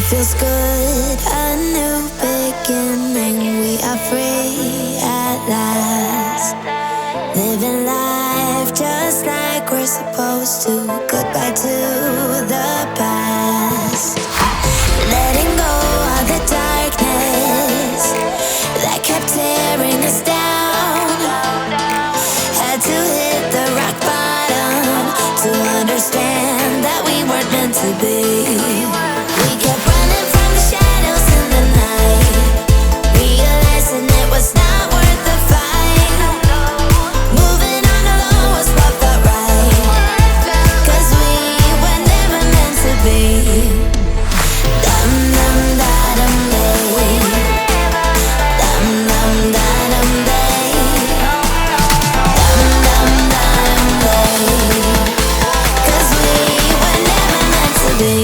feels good, a new beginning. We are free at last, living life just like we're supposed to. Goodbye to the past, letting go of the darkness that kept tearing us down. Had to hit the rock bottom to understand that we weren't meant to be. We kept running from the shadows in the night, realizing it was not worth the fight. Moving on alone was what felt right, 'cause we were never meant to be. Dum dum da dum day, dum dum da dum day, dum dum da dum day, 'cause we were never meant to be.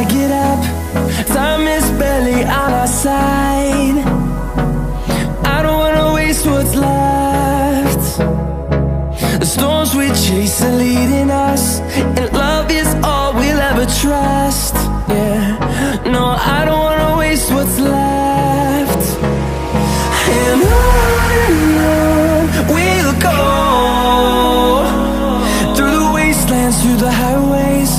get up, time is barely on our side. I don't wanna waste what's left. The storms we chase are leading us, and love is all we'll ever trust. Yeah, no, I don't wanna waste what's left. And on we'll go, through the wastelands, through the highways,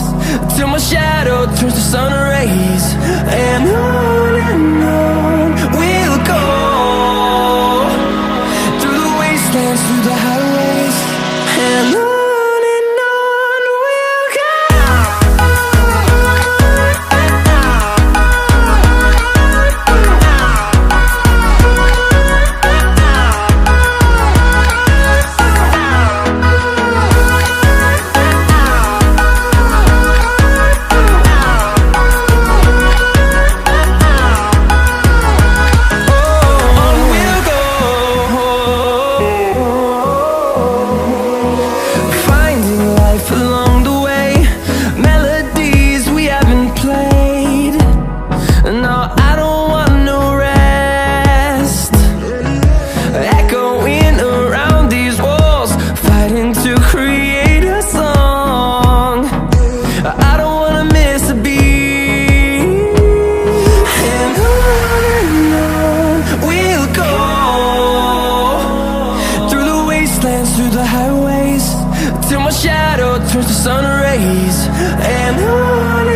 till my shadow turns to sun rays. And on we'll go, through the wastelands, through the highways, and on we'll go. Through the highways, till my shadow turns to sun rays. And on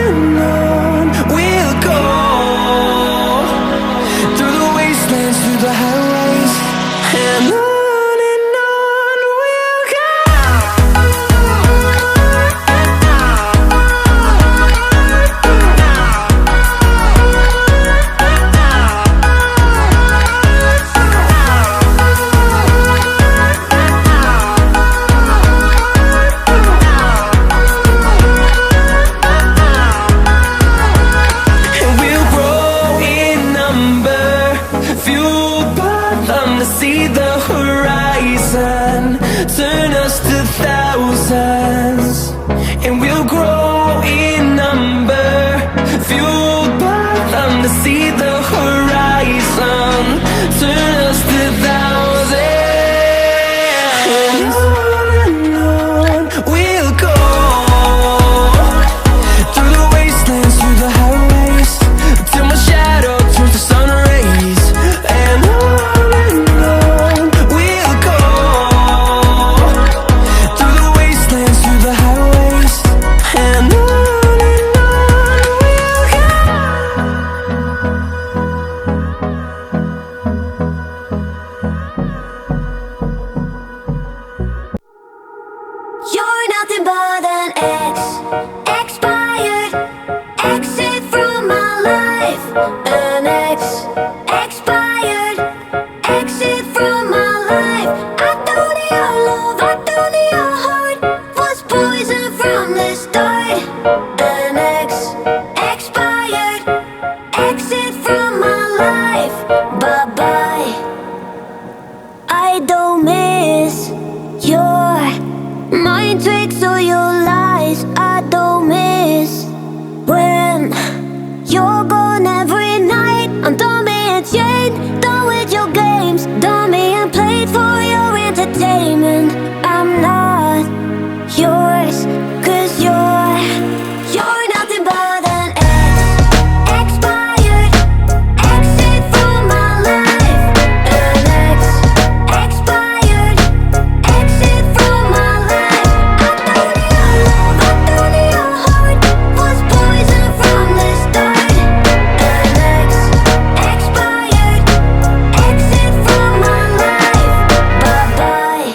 we'll go, through the wastelands, through the highways, and on we'll go. See the horizon, turn us to thousands, and we'll grow in number, fueled by them to see the horizon, turn us to thousands. And on we'll go, through the wastelands, through the highways, till my shadow turns to sun rays. And you're nothing but an expired exit from my life. An expired exit from my life. I don't need your love, I don't need your heart. Was poison from the start. An expired exit from my life. Bye bye. I don't miss your mind tricks or your lies. I don't miss when you're gone every night. I'm done being chained, done with your games, done being played for your entertainment. I'm not yours, 'cause you're nothing but an expired exit from my life. An expired exit from my life. I don't need your love, I don't need your heart. Was poison from the start. An expired exit from my life. Bye bye.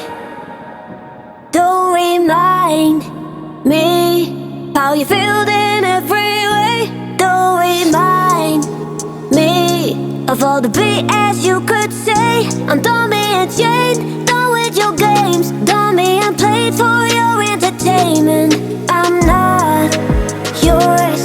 Don't remind me how you feel in every way. Don't remind me of all the BS you could say. I'm done being chained, done with your games, done being played for your entertainment. I'm not yours,